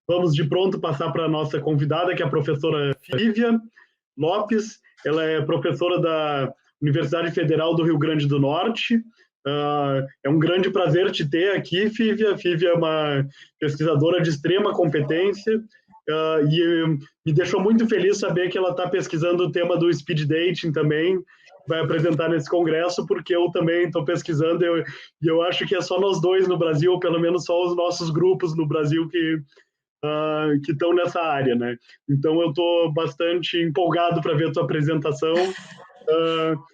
vamos de pronto passar para a nossa convidada, que é a professora Fívia Lopes. Ela é professora da Universidade Federal do Rio Grande do Norte. É um grande prazer te ter aqui, Fívia. Fívia é uma pesquisadora de extrema competência e me deixou muito feliz saber que ela está pesquisando o tema do speed dating também, vai apresentar nesse congresso, porque eu também estou pesquisando e eu acho que é só nós dois no Brasil, ou pelo menos só os nossos grupos no Brasil que estão nessa área, né? Então eu estou bastante empolgado para ver a tua apresentação.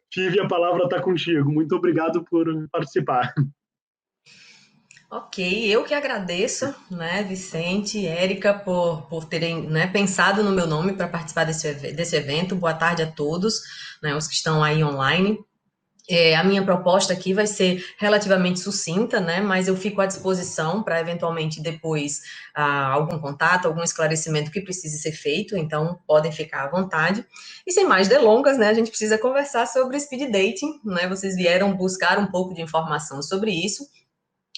Tive, a palavra está contigo. Muito obrigado por participar. Ok, eu que agradeço, né, Vicente e Érica, por terem, né, pensado no meu nome para participar desse evento. Boa tarde a todos, né, os que estão aí online. A minha proposta aqui vai ser relativamente sucinta, né, mas eu fico à disposição para, eventualmente, depois, algum contato, algum esclarecimento que precise ser feito, então podem ficar à vontade. E sem mais delongas, né, a gente precisa conversar sobre speed dating, né, vocês vieram buscar um pouco de informação sobre isso,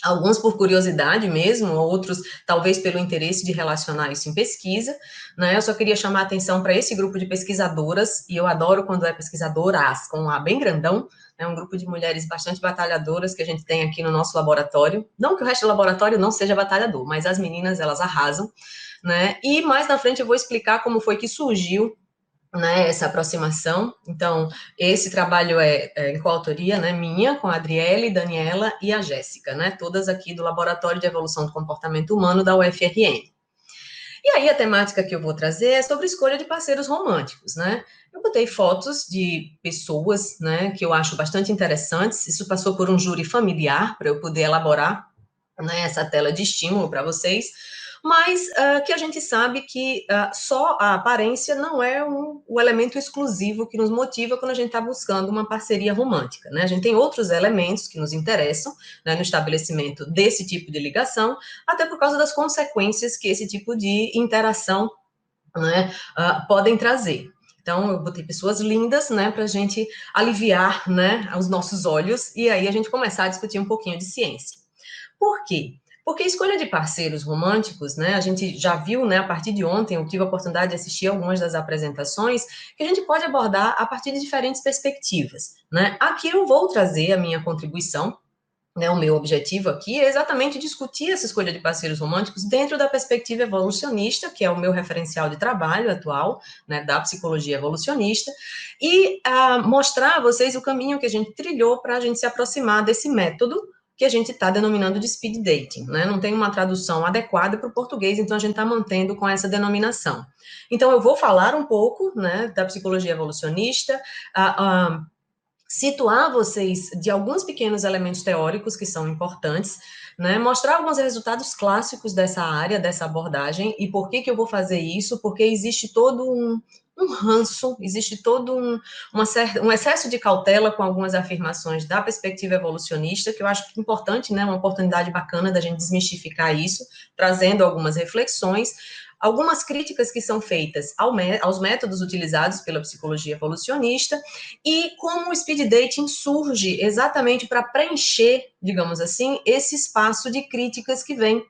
alguns por curiosidade mesmo, outros talvez pelo interesse de relacionar isso em pesquisa, né? Eu só queria chamar a atenção para esse grupo de pesquisadoras, e eu adoro quando é pesquisadoras, com um A bem grandão, é um grupo de mulheres bastante batalhadoras que a gente tem aqui no nosso laboratório. Não que o resto do laboratório não seja batalhador, mas as meninas, elas arrasam, né? E mais na frente eu vou explicar como foi que surgiu, né, essa aproximação. Então, esse trabalho é em coautoria, né, minha, com a Adriele, Daniela e a Jéssica, né, todas aqui do Laboratório de Evolução do Comportamento Humano da UFRN. E aí a temática que eu vou trazer é sobre escolha de parceiros românticos, né? Eu botei fotos de pessoas, né, que eu acho bastante interessantes. Isso passou por um júri familiar para eu poder elaborar, né, essa tela de estímulo para vocês, mas que a gente sabe que só a aparência não é o elemento exclusivo que nos motiva quando a gente está buscando uma parceria romântica, né? A gente tem outros elementos que nos interessam, né, no estabelecimento desse tipo de ligação, até por causa das consequências que esse tipo de interação, né, podem trazer. Então, eu botei pessoas lindas, né, para a gente aliviar, né, os nossos olhos, e aí a gente começar a discutir um pouquinho de ciência. Por quê? Porque a escolha de parceiros românticos, né, a gente já viu, né, a partir de ontem, eu tive a oportunidade de assistir algumas das apresentações, que a gente pode abordar a partir de diferentes perspectivas, né. Aqui eu vou trazer a minha contribuição, né, o meu objetivo aqui é exatamente discutir essa escolha de parceiros românticos dentro da perspectiva evolucionista, que é o meu referencial de trabalho atual, né, da psicologia evolucionista, e mostrar a vocês o caminho que a gente trilhou para a gente se aproximar desse método que a gente está denominando de speed dating, né? Não tem uma tradução adequada para o português, então a gente está mantendo com essa denominação. Então eu vou falar um pouco, né, da psicologia evolucionista, situar vocês de alguns pequenos elementos teóricos que são importantes, né? Mostrar alguns resultados clássicos dessa área, dessa abordagem, e por que eu vou fazer isso? Porque existe todo um ranço, existe todo um excesso de cautela com algumas afirmações da perspectiva evolucionista, que eu acho importante, né? Uma oportunidade bacana da gente desmistificar isso, trazendo algumas reflexões, algumas críticas que são feitas aos métodos utilizados pela psicologia evolucionista e como o speed dating surge exatamente para preencher, digamos assim, esse espaço de críticas que vem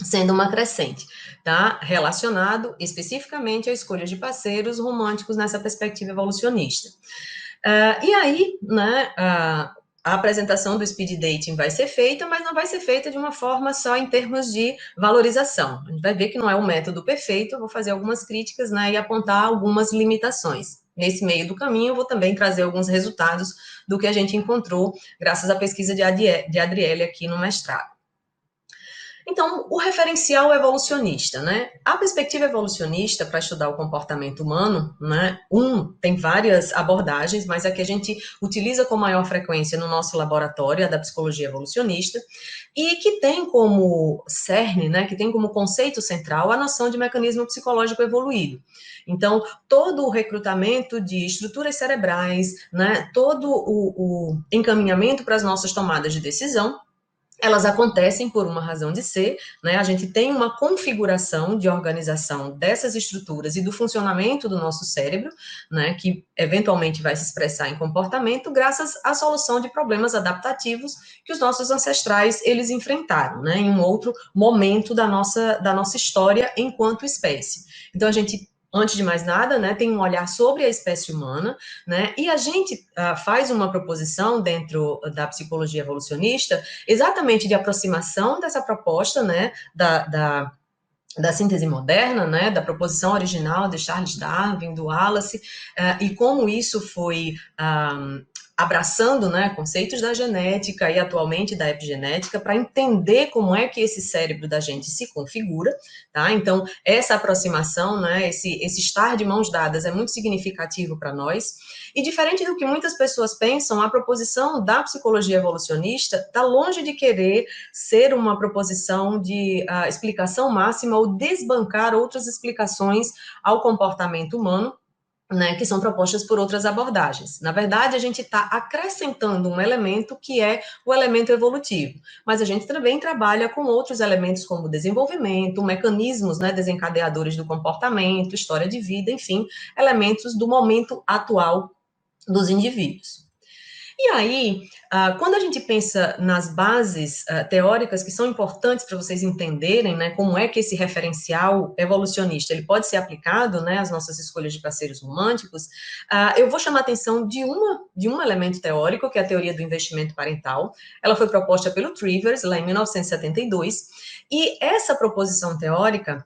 sendo uma crescente, tá? Relacionado especificamente à escolha de parceiros românticos nessa perspectiva evolucionista. E aí, né, a apresentação do speed dating vai ser feita, mas não vai ser feita de uma forma só em termos de valorização. A gente vai ver que não é o método perfeito, eu vou fazer algumas críticas, né, e apontar algumas limitações. Nesse meio do caminho, eu vou também trazer alguns resultados do que a gente encontrou graças à pesquisa de Adriele aqui no mestrado. Então, o referencial evolucionista, né? A perspectiva evolucionista para estudar o comportamento humano, né? Tem várias abordagens, mas a que a gente utiliza com maior frequência no nosso laboratório, a da psicologia evolucionista, e que tem como cerne, né? Que tem como conceito central a noção de mecanismo psicológico evoluído. Então, todo o recrutamento de estruturas cerebrais, né? Todo o encaminhamento para as nossas tomadas de decisão elas acontecem por uma razão de ser, né? A gente tem uma configuração de organização dessas estruturas e do funcionamento do nosso cérebro, né? Que eventualmente vai se expressar em comportamento graças à solução de problemas adaptativos que os nossos ancestrais eles enfrentaram, né? Em um outro momento da nossa história enquanto espécie. Então a gente, antes de mais nada, né, tem um olhar sobre a espécie humana, né, e a gente faz uma proposição dentro da psicologia evolucionista exatamente de aproximação dessa proposta, né, da síntese moderna, né, da proposição original de Charles Darwin, do Wallace, e como isso foi abraçando, né, conceitos da genética e atualmente da epigenética para entender como é que esse cérebro da gente se configura, tá? Então, essa aproximação, né, esse estar de mãos dadas é muito significativo para nós. E diferente do que muitas pessoas pensam, a proposição da psicologia evolucionista está longe de querer ser uma proposição de explicação máxima ou desbancar outras explicações ao comportamento humano, né, que são propostas por outras abordagens. Na verdade, a gente está acrescentando um elemento que é o elemento evolutivo, mas a gente também trabalha com outros elementos como desenvolvimento, mecanismos, né, desencadeadores do comportamento, história de vida, enfim, elementos do momento atual dos indivíduos. E aí, quando a gente pensa nas bases teóricas que são importantes para vocês entenderem, né, como é que esse referencial evolucionista ele pode ser aplicado, né, às nossas escolhas de parceiros românticos, eu vou chamar a atenção de um elemento teórico, que é a teoria do investimento parental. Ela foi proposta pelo Trivers, lá em 1972, e essa proposição teórica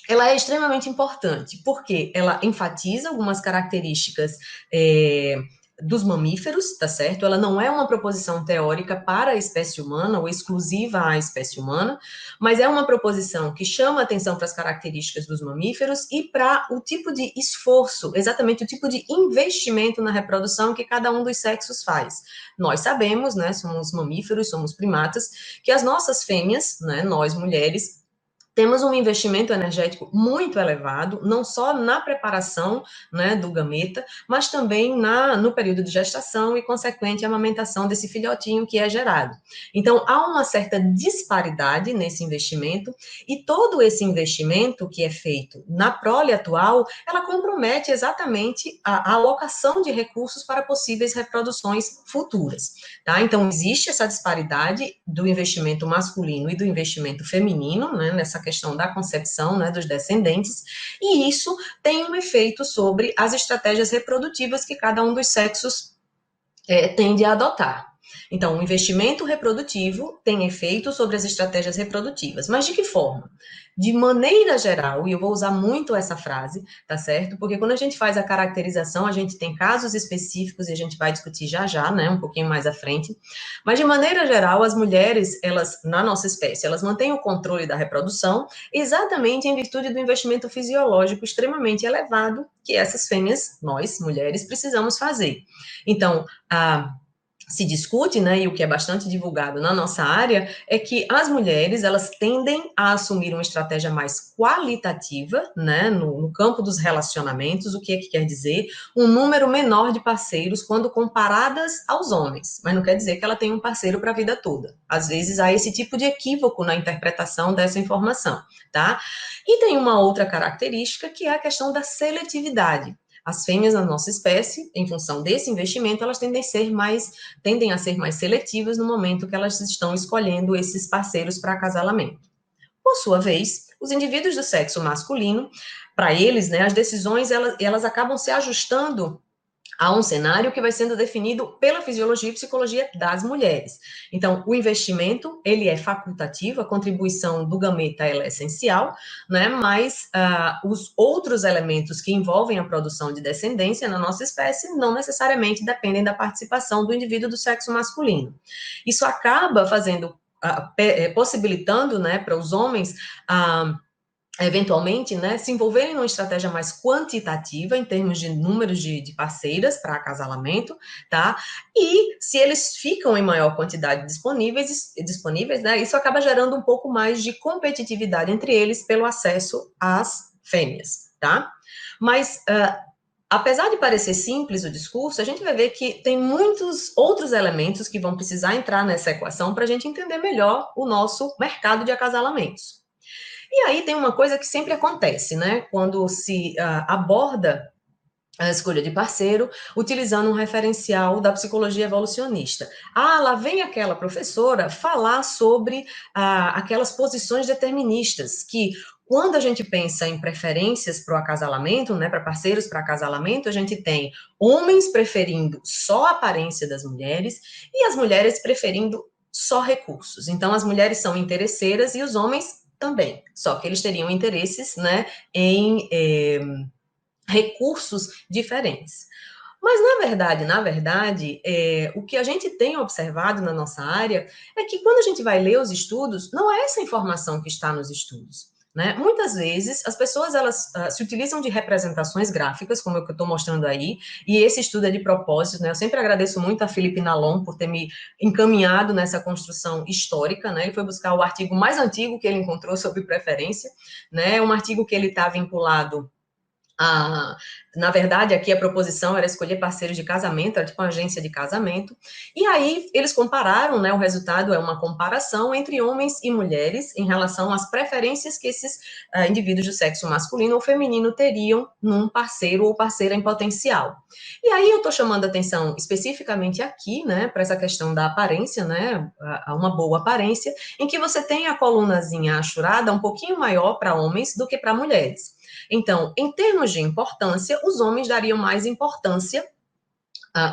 ela é extremamente importante, porque ela enfatiza algumas características dos mamíferos, tá certo? Ela não é uma proposição teórica para a espécie humana ou exclusiva à espécie humana, mas é uma proposição que chama atenção para as características dos mamíferos e para o tipo de esforço, exatamente o tipo de investimento na reprodução que cada um dos sexos faz. Nós sabemos, né, somos mamíferos, somos primatas, que as nossas fêmeas, né, nós mulheres, temos um investimento energético muito elevado, não só na preparação, né, do gameta, mas também no período de gestação e consequente amamentação desse filhotinho que é gerado. Então, há uma certa disparidade nesse investimento e todo esse investimento que é feito na prole atual, ela compromete exatamente a alocação de recursos para possíveis reproduções futuras, tá? Então, existe essa disparidade do investimento masculino e do investimento feminino, né, nessa questão da concepção, né, dos descendentes, e isso tem um efeito sobre as estratégias reprodutivas que cada um dos sexos tende a adotar. Então, o investimento reprodutivo tem efeito sobre as estratégias reprodutivas. Mas de que forma? De maneira geral, e eu vou usar muito essa frase, tá certo? Porque quando a gente faz a caracterização, a gente tem casos específicos e a gente vai discutir já, né, um pouquinho mais à frente. Mas de maneira geral, as mulheres, elas, na nossa espécie, elas mantêm o controle da reprodução exatamente em virtude do investimento fisiológico extremamente elevado que essas fêmeas, nós, mulheres, precisamos fazer. Então, se discute, né, e o que é bastante divulgado na nossa área, é que as mulheres, elas tendem a assumir uma estratégia mais qualitativa, né, no campo dos relacionamentos, o que é que quer dizer? Um número menor de parceiros quando comparadas aos homens, mas não quer dizer que ela tem um parceiro para a vida toda. Às vezes há esse tipo de equívoco na interpretação dessa informação, tá? E tem uma outra característica que é a questão da seletividade. As fêmeas na nossa espécie, em função desse investimento, elas tendem a ser mais seletivas no momento que elas estão escolhendo esses parceiros para acasalamento. Por sua vez, os indivíduos do sexo masculino, para eles, né, as decisões elas acabam se ajustando a um cenário que vai sendo definido pela fisiologia e psicologia das mulheres. Então, o investimento, ele é facultativo, a contribuição do gameta, ela é essencial, né, mas os outros elementos que envolvem a produção de descendência na nossa espécie não necessariamente dependem da participação do indivíduo do sexo masculino. Isso acaba possibilitando, né, para os homens eventualmente, né, se envolverem numa estratégia mais quantitativa, em termos de números de parceiras para acasalamento, tá? E se eles ficam em maior quantidade disponíveis, né, isso acaba gerando um pouco mais de competitividade entre eles pelo acesso às fêmeas, tá? Mas apesar de parecer simples o discurso, a gente vai ver que tem muitos outros elementos que vão precisar entrar nessa equação para a gente entender melhor o nosso mercado de acasalamentos. E aí tem uma coisa que sempre acontece, né? Quando se aborda a escolha de parceiro, utilizando um referencial da psicologia evolucionista. Lá vem aquela professora falar sobre aquelas posições deterministas, que quando a gente pensa em preferências para o acasalamento, né, para parceiros para acasalamento, a gente tem homens preferindo só a aparência das mulheres e as mulheres preferindo só recursos. Então, as mulheres são interesseiras e os homens também, só que eles teriam interesses, né, em recursos diferentes. Mas, na verdade, o que a gente tem observado na nossa área é que quando a gente vai ler os estudos, não é essa informação que está nos estudos. Né? Muitas vezes, as pessoas elas se utilizam de representações gráficas, como eu estou mostrando aí, e esse estudo é de propósito, né? Eu sempre agradeço muito a Felipe Nalon por ter me encaminhado nessa construção histórica, né? Ele foi buscar o artigo mais antigo que ele encontrou sobre preferência, né? Um artigo que ele está vinculado na verdade, aqui a proposição era escolher parceiros de casamento, era tipo uma agência de casamento, e aí eles compararam, né, o resultado é uma comparação entre homens e mulheres em relação às preferências que esses indivíduos do sexo masculino ou feminino teriam num parceiro ou parceira em potencial. E aí eu estou chamando a atenção especificamente aqui, né, para essa questão da aparência, né, uma boa aparência, em que você tem a colunazinha achurada um pouquinho maior para homens do que para mulheres. Então, em termos de importância, os homens dariam mais importância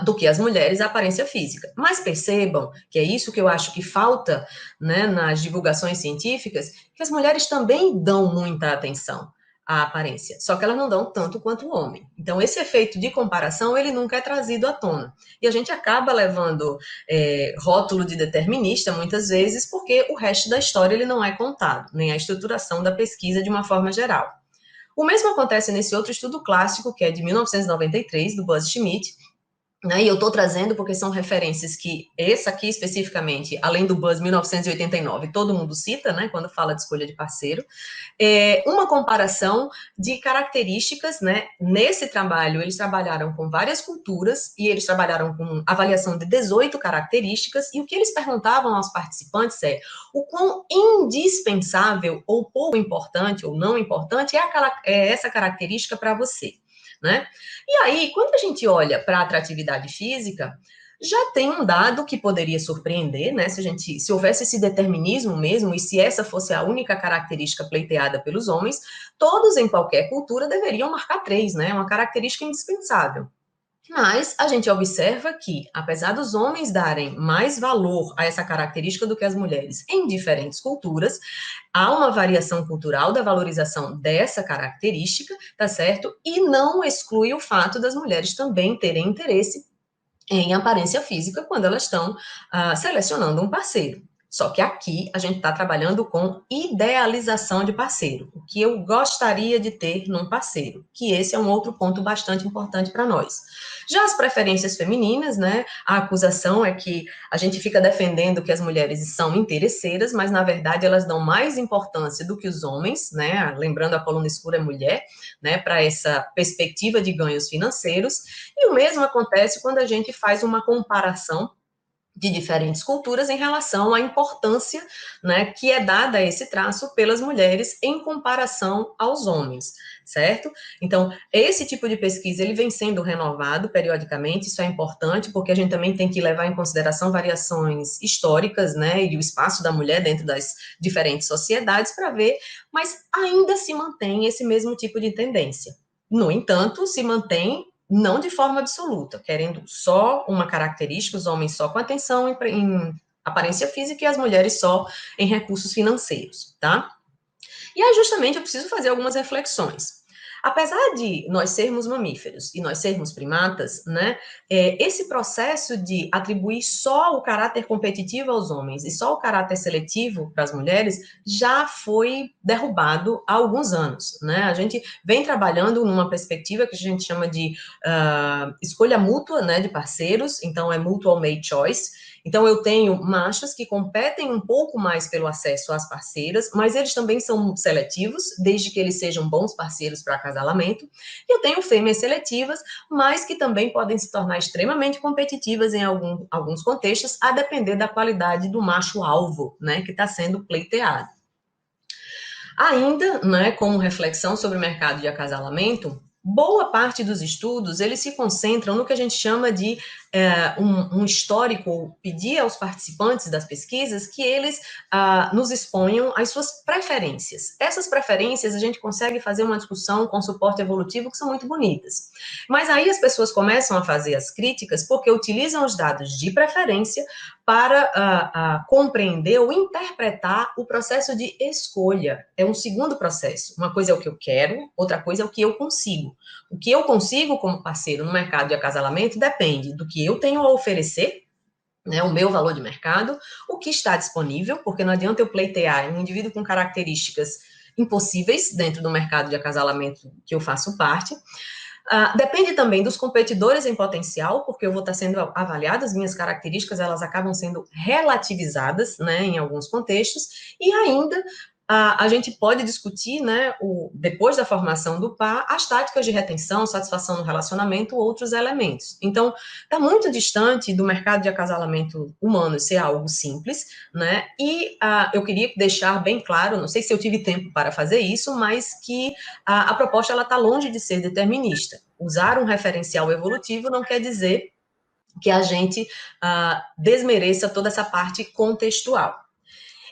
do que as mulheres à aparência física. Mas percebam que é isso que eu acho que falta, né, nas divulgações científicas, que as mulheres também dão muita atenção à aparência, só que elas não dão tanto quanto o homem. Então, esse efeito de comparação, ele nunca é trazido à tona. E a gente acaba levando rótulo de determinista, muitas vezes, porque o resto da história ele não é contado, nem a estruturação da pesquisa de uma forma geral. O mesmo acontece nesse outro estudo clássico, que é de 1993, do Buzz Schmidt, né, e eu estou trazendo porque são referências que, essa aqui especificamente, além do Buzz 1989, todo mundo cita, né, quando fala de escolha de parceiro, uma comparação de características, né, nesse trabalho eles trabalharam com várias culturas e eles trabalharam com avaliação de 18 características e o que eles perguntavam aos participantes é o quão indispensável ou pouco importante ou não importante é essa característica para você. Né? E aí, quando a gente olha para a atratividade física, já tem um dado que poderia surpreender, né? Se houvesse esse determinismo mesmo, e se essa fosse a única característica pleiteada pelos homens, todos em qualquer cultura deveriam marcar 3, né? Uma característica indispensável. Mas a gente observa que, apesar dos homens darem mais valor a essa característica do que as mulheres em diferentes culturas, há uma variação cultural da valorização dessa característica, tá certo? E não exclui o fato das mulheres também terem interesse em aparência física quando elas estão selecionando um parceiro. Só que aqui a gente está trabalhando com idealização de parceiro, o que eu gostaria de ter num parceiro, que esse é um outro ponto bastante importante para nós. Já as preferências femininas, né, a acusação é que a gente fica defendendo que as mulheres são interesseiras, mas na verdade elas dão mais importância do que os homens, né, lembrando a coluna escura é mulher, né, para essa perspectiva de ganhos financeiros, e o mesmo acontece quando a gente faz uma comparação de diferentes culturas em relação à importância, né, que é dada a esse traço pelas mulheres em comparação aos homens, certo? Então, esse tipo de pesquisa, ele vem sendo renovado periodicamente, isso é importante, porque a gente também tem que levar em consideração variações históricas, né, e o espaço da mulher dentro das diferentes sociedades para ver, mas ainda se mantém esse mesmo tipo de tendência. No entanto, se mantém não de forma absoluta, querendo só uma característica, os homens só com atenção em aparência física e as mulheres só em recursos financeiros, tá? E aí, justamente, eu preciso fazer algumas reflexões. Apesar de nós sermos mamíferos e nós sermos primatas, né, esse processo de atribuir só o caráter competitivo aos homens e só o caráter seletivo para as mulheres já foi derrubado há alguns anos, né? A gente vem trabalhando numa perspectiva que a gente chama de escolha mútua, né, de parceiros, então é mutual mate choice. Então, eu tenho machos que competem um pouco mais pelo acesso às parceiras, mas eles também são seletivos, desde que eles sejam bons parceiros para acasalamento, e eu tenho fêmeas seletivas, mas que também podem se tornar extremamente competitivas em alguns contextos, a depender da qualidade do macho-alvo, né, que está sendo pleiteado. Ainda, né, como reflexão sobre o mercado de acasalamento, boa parte dos estudos, eles se concentram no que a gente chama de um histórico, pedir aos participantes das pesquisas que eles nos exponham as suas preferências. Essas preferências a gente consegue fazer uma discussão com suporte evolutivo que são muito bonitas. Mas aí as pessoas começam a fazer as críticas porque utilizam os dados de preferência para compreender ou interpretar o processo de escolha. É um segundo processo. Uma coisa é o que eu quero, outra coisa é o que eu consigo. O que eu consigo como parceiro no mercado de acasalamento depende do que eu tenho a oferecer, né, o meu valor de mercado, o que está disponível, porque não adianta eu pleitear um indivíduo com características impossíveis dentro do mercado de acasalamento que eu faço parte. Depende também dos competidores em potencial, porque eu vou estar sendo avaliada, as minhas características, elas acabam sendo relativizadas, né, em alguns contextos, e ainda a gente pode discutir, né, depois da formação do par, as táticas de retenção, satisfação no relacionamento, outros elementos. Então, está muito distante do mercado de acasalamento humano ser algo simples, né, e eu queria deixar bem claro, não sei se eu tive tempo para fazer isso, mas que a proposta está longe de ser determinista. Usar um referencial evolutivo não quer dizer que a gente desmereça toda essa parte contextual.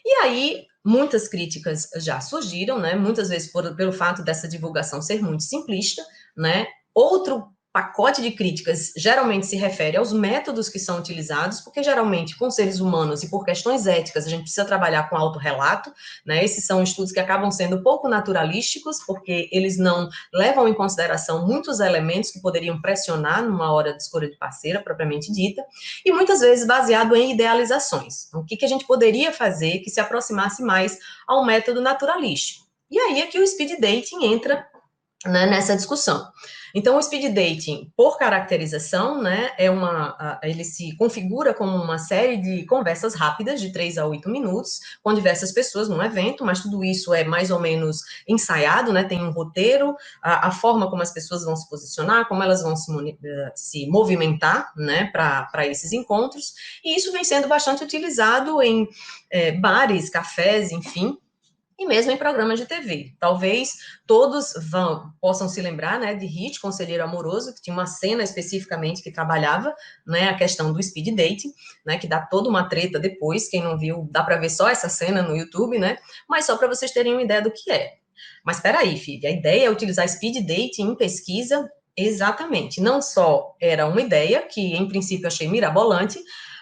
E aí, muitas críticas já surgiram, né? Muitas vezes pelo fato dessa divulgação ser muito simplista, né? Outro pacote de críticas geralmente se refere aos métodos que são utilizados, porque geralmente com seres humanos e por questões éticas a gente precisa trabalhar com autorrelato, né? Esses são estudos que acabam sendo pouco naturalísticos, porque eles não levam em consideração muitos elementos que poderiam pressionar numa hora de escolha de parceira propriamente dita, e muitas vezes baseado em idealizações. Então, o que a gente poderia fazer que se aproximasse mais ao método naturalístico? E aí é que o speed dating entra, né, nessa discussão. Então, o speed dating, por caracterização, né, ele se configura como uma série de conversas rápidas, de 3 a 8 minutos, com diversas pessoas num evento, mas tudo isso é mais ou menos ensaiado, né, tem um roteiro, a forma como as pessoas vão se posicionar, como elas vão se movimentar, né, para esses encontros, e isso vem sendo bastante utilizado em bares, cafés, enfim, e mesmo em programas de TV. Talvez todos possam se lembrar, né, de Hit, Conselheiro Amoroso, que tinha uma cena especificamente que trabalhava, né, a questão do speed dating, né, que dá toda uma treta depois, quem não viu, dá para ver só essa cena no YouTube, né, mas só para vocês terem uma ideia do que é. Mas espera aí, filha, a ideia é utilizar speed dating em pesquisa. Exatamente, não só era uma ideia, que em princípio eu achei mirabolante,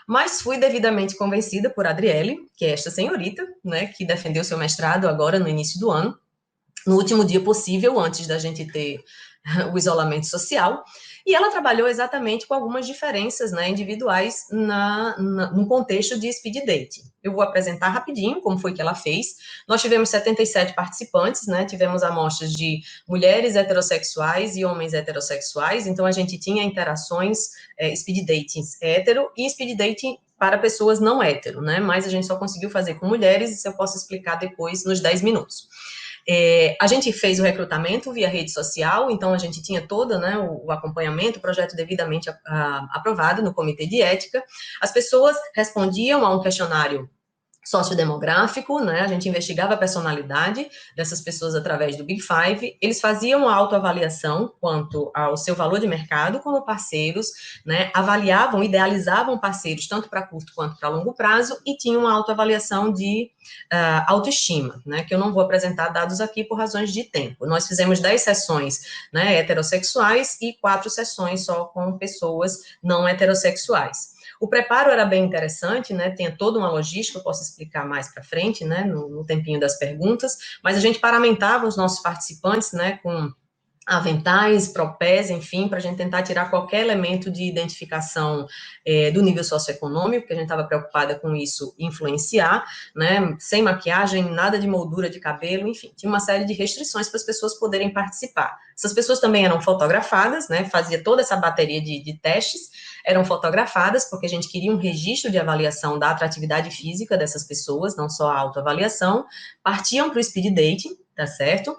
mas fui devidamente convencida por Adriele, que é esta senhorita, né, que defendeu seu mestrado agora no início do ano, no último dia possível, antes da gente ter o isolamento social, e ela trabalhou exatamente com algumas diferenças, né, individuais no contexto de speed dating. Eu vou apresentar rapidinho como foi que ela fez. Nós tivemos 77 participantes, né, tivemos amostras de mulheres heterossexuais e homens heterossexuais, então a gente tinha interações, speed dating hétero e speed dating para pessoas não hétero, né, mas a gente só conseguiu fazer com mulheres, isso eu posso explicar depois nos 10 minutos. A gente fez o recrutamento via rede social, então a gente tinha todo, né, o acompanhamento, o projeto devidamente aprovado no comitê de ética. As pessoas respondiam a um questionário sociodemográfico, né, a gente investigava a personalidade dessas pessoas através do Big Five, eles faziam a autoavaliação quanto ao seu valor de mercado como parceiros, né, avaliavam, idealizavam parceiros tanto para curto quanto para longo prazo e tinham uma autoavaliação de autoestima, né, que eu não vou apresentar dados aqui por razões de tempo. Nós fizemos 10 sessões, né, heterossexuais e 4 sessões só com pessoas não heterossexuais. O preparo era bem interessante, né, tinha toda uma logística, eu posso explicar mais para frente, né, no tempinho das perguntas, mas a gente paramentava os nossos participantes, né, com aventais, propés, enfim, para a gente tentar tirar qualquer elemento de identificação do nível socioeconômico, porque a gente estava preocupada com isso influenciar, né, sem maquiagem, nada de moldura de cabelo, enfim, tinha uma série de restrições para as pessoas poderem participar. Essas pessoas também eram fotografadas, né, fazia toda essa bateria de testes, eram fotografadas, porque a gente queria um registro de avaliação da atratividade física dessas pessoas, não só a autoavaliação, partiam para o speed dating, tá certo?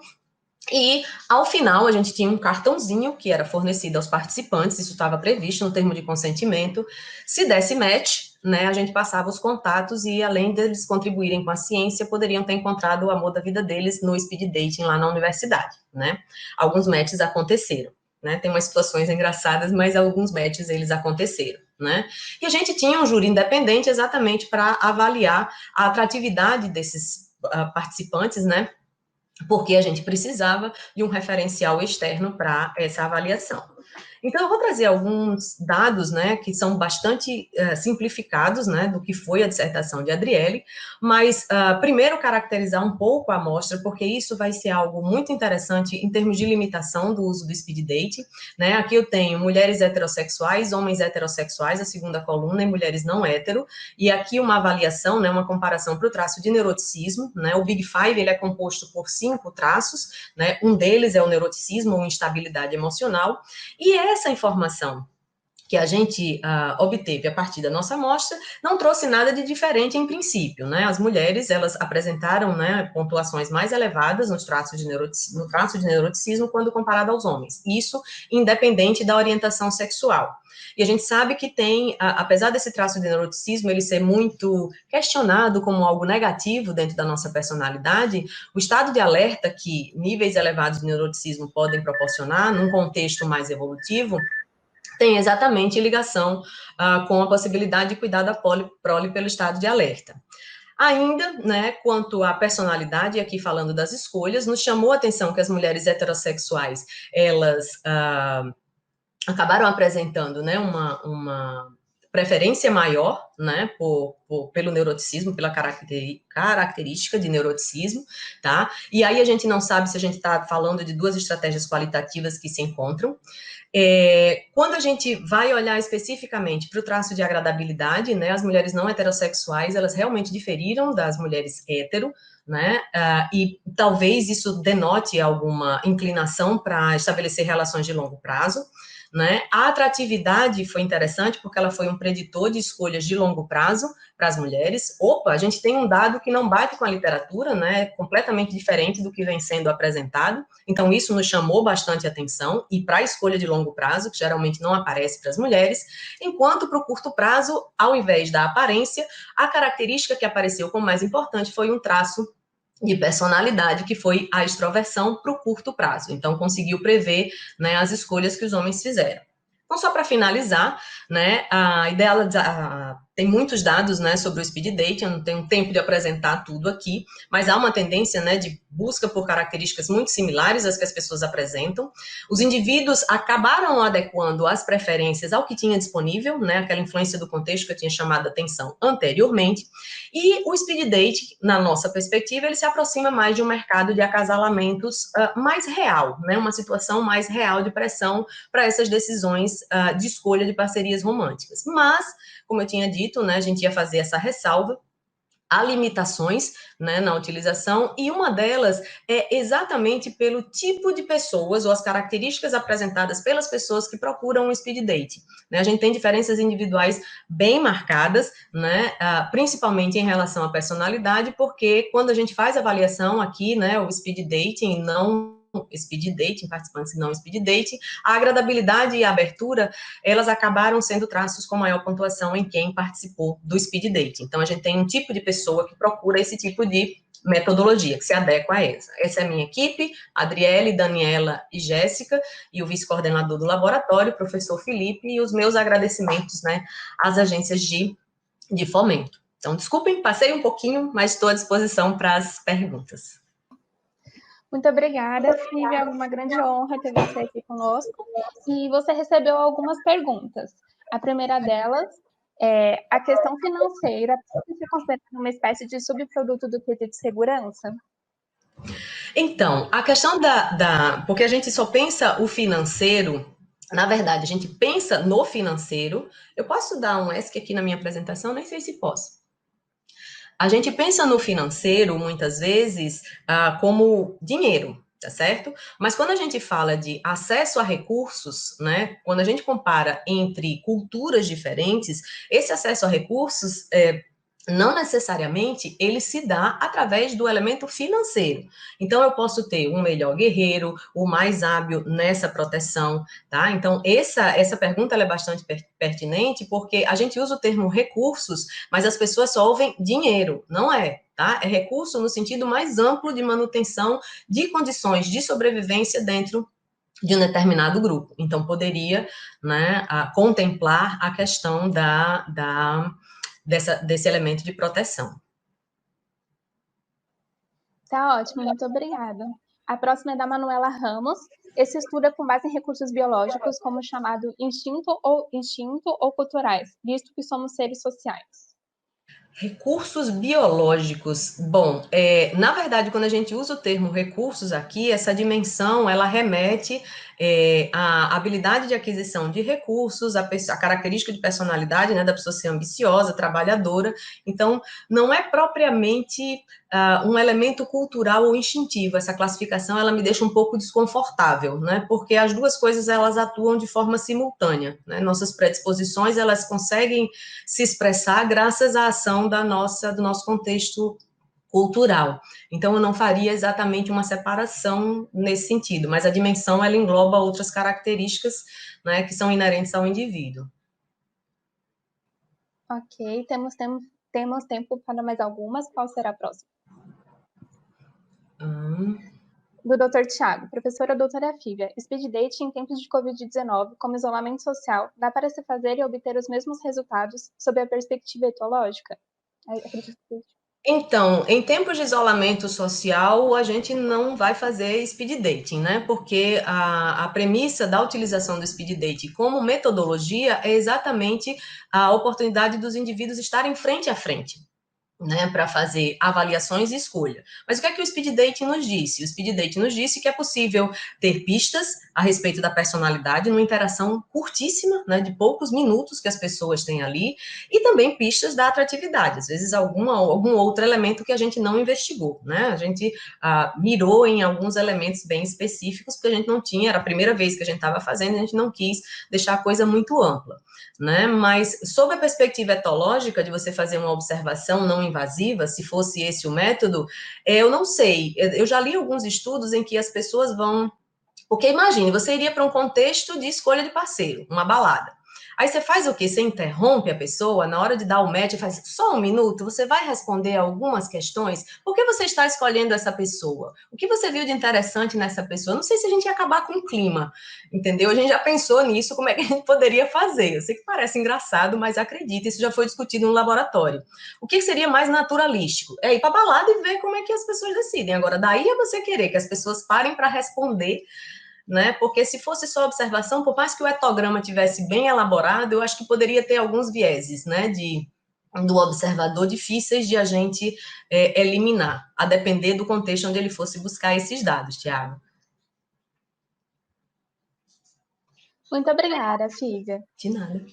E, ao final, a gente tinha um cartãozinho que era fornecido aos participantes, isso estava previsto no termo de consentimento. Se desse match, né, a gente passava os contatos e, além deles contribuírem com a ciência, poderiam ter encontrado o amor da vida deles no speed dating lá na universidade, né? Alguns matches aconteceram, né? Tem umas situações engraçadas, mas alguns matches eles aconteceram, né? E a gente tinha um júri independente exatamente para avaliar a atratividade desses participantes, né? Porque a gente precisava de um referencial externo para essa avaliação. Então, eu vou trazer alguns dados, né, que são bastante simplificados, né, do que foi a dissertação de Adriele, mas primeiro caracterizar um pouco a amostra, porque isso vai ser algo muito interessante em termos de limitação do uso do speed date, né, aqui eu tenho mulheres heterossexuais, homens heterossexuais, a segunda coluna, e mulheres não hétero, e aqui uma avaliação, né, uma comparação para o traço de neuroticismo, né, o Big Five, ele é composto por 5 traços, né, um deles é o neuroticismo ou instabilidade emocional, e essa informação que a gente obteve a partir da nossa amostra não trouxe nada de diferente em princípio, né? As mulheres, elas apresentaram, né, pontuações mais elevadas no traço de neuroticismo quando comparado aos homens. Isso independente da orientação sexual. E a gente sabe que tem, apesar desse traço de neuroticismo ele ser muito questionado como algo negativo dentro da nossa personalidade, o estado de alerta que níveis elevados de neuroticismo podem proporcionar, num contexto mais evolutivo, tem exatamente ligação com a possibilidade de cuidar da prole pelo estado de alerta. Ainda, né, quanto à personalidade, aqui falando das escolhas, nos chamou a atenção que as mulheres heterossexuais, elas acabaram apresentando, né, uma preferência maior, né, pelo neuroticismo, pela característica de neuroticismo, tá? E aí a gente não sabe se a gente está falando de duas estratégias qualitativas que se encontram. Quando a gente vai olhar especificamente para o traço de agradabilidade, né, as mulheres não heterossexuais, elas realmente diferiram das mulheres hetero, né, e talvez isso denote alguma inclinação para estabelecer relações de longo prazo, né? A atratividade foi interessante porque ela foi um preditor de escolhas de longo prazo para as mulheres. Opa, a gente tem um dado que não bate com a literatura, né? Completamente diferente do que vem sendo apresentado. Então, isso nos chamou bastante atenção e para a escolha de longo prazo, que geralmente não aparece para as mulheres, enquanto para o curto prazo, ao invés da aparência, a característica que apareceu como mais importante foi um traço de personalidade, que foi a extroversão para o curto prazo. Então, conseguiu prever, né, as escolhas que os homens fizeram. Então, só para finalizar, né, a ideia tem muitos dados, né, sobre o speed dating, eu não tenho tempo de apresentar tudo aqui, mas há uma tendência, né, de busca por características muito similares às que as pessoas apresentam. Os indivíduos acabaram adequando as preferências ao que tinha disponível, né, aquela influência do contexto que eu tinha chamado a atenção anteriormente, e o speed dating, na nossa perspectiva, ele se aproxima mais de um mercado de acasalamentos mais real, né, uma situação mais real de pressão para essas decisões de escolha de parcerias românticas. Mas, como eu tinha dito, né, a gente ia fazer essa ressalva, há limitações, né, na utilização, e uma delas é exatamente pelo tipo de pessoas ou as características apresentadas pelas pessoas que procuram um speed date, né? A gente tem diferenças individuais bem marcadas, né, principalmente em relação à personalidade, porque quando a gente faz avaliação aqui, né, o speed dating não speed dating, participantes não speed dating, a agradabilidade e a abertura, elas acabaram sendo traços com maior pontuação em quem participou do speed dating. Então, a gente tem um tipo de pessoa que procura esse tipo de metodologia, que se adequa a essa. Essa é a minha equipe, Adriele, Daniela e Jéssica, e o vice-coordenador do laboratório, o professor Felipe, e os meus agradecimentos, né, às agências de fomento. Então, desculpem, passei um pouquinho, mas estou à disposição para as perguntas. Muito obrigada, Silvia. É uma grande honra ter você aqui conosco. E você recebeu algumas perguntas. A primeira delas é a questão financeira pode ser considerada uma espécie de subproduto do quesito de segurança? Então, a questão porque a gente só pensa o financeiro, na verdade, a gente pensa no financeiro. Eu posso dar um ESC aqui na minha apresentação? Nem sei se posso. A gente pensa no financeiro, muitas vezes, como dinheiro, tá certo? Mas quando a gente fala de acesso a recursos, né, quando a gente compara entre culturas diferentes, esse acesso a recursos não necessariamente ele se dá através do elemento financeiro. Então, eu posso ter um melhor guerreiro, o mais hábil nessa proteção, tá? Então, essa pergunta ela é bastante pertinente, porque a gente usa o termo recursos, mas as pessoas só ouvem dinheiro, não é, tá? É recurso no sentido mais amplo de manutenção de condições de sobrevivência dentro de um determinado grupo. Então, poderia, né, contemplar a questão desse elemento de proteção. Tá ótimo, muito obrigada. A próxima é da Manuela Ramos. Esse estuda com base em recursos biológicos, como chamado instinto ou culturais, visto que somos seres sociais. Recursos biológicos. Bom, na verdade, quando a gente usa o termo recursos aqui, essa dimensão, ela remete à habilidade de aquisição de recursos, a característica de personalidade, né, da pessoa ser ambiciosa, trabalhadora. Então, não é propriamente um elemento cultural ou instintivo. Essa classificação, ela me deixa um pouco desconfortável, né, porque as duas coisas, elas atuam de forma simultânea, né? Nossas predisposições, elas conseguem se expressar graças à ação do nosso contexto cultural. Então, eu não faria exatamente uma separação nesse sentido, mas a dimensão, ela engloba outras características, né, que são inerentes ao indivíduo. Ok, temos tempo para mais algumas. Qual será a próxima? Do Dr. Tiago, professora doutora Fívia. Speed dating em tempos de Covid-19, como isolamento social, dá para se fazer e obter os mesmos resultados sob a perspectiva etológica? Então, em tempos de isolamento social, a gente não vai fazer speed dating, né? Porque a premissa da utilização do speed dating como metodologia é exatamente a oportunidade dos indivíduos estarem frente a frente, né, para fazer avaliações e escolha. Mas o que é que o Speed Dating nos disse? O Speed Dating nos disse que é possível ter pistas a respeito da personalidade numa interação curtíssima, né, de poucos minutos que as pessoas têm ali, e também pistas da atratividade, às vezes algum outro elemento que a gente não investigou, né? A gente mirou em alguns elementos bem específicos, porque a gente não tinha, era a primeira vez que a gente estava fazendo, a gente não quis deixar a coisa muito ampla, né? Mas, sob a perspectiva etológica de você fazer uma observação não invasiva, se fosse esse o método, eu não sei. Eu já li alguns estudos em que as pessoas vão... Porque imagine, você iria para um contexto de escolha de parceiro, uma balada. Aí você faz o quê? Você interrompe a pessoa na hora de dar o match, faz só um minuto, você vai responder algumas questões. Por que você está escolhendo essa pessoa? O que você viu de interessante nessa pessoa? Não sei se a gente ia acabar com o clima, entendeu? A gente já pensou nisso, como é que a gente poderia fazer? Eu sei que parece engraçado, mas acredita, isso já foi discutido no laboratório. O que seria mais naturalístico? É ir para a balada e ver como é que as pessoas decidem. Agora, daí é você querer que as pessoas parem para responder, né? Porque se fosse só observação, por mais que o etograma tivesse bem elaborado, eu acho que poderia ter alguns vieses, né, do observador difíceis de a gente eliminar, a depender do contexto onde ele fosse buscar esses dados, Tiago. Muito obrigada, Fívia. De nada.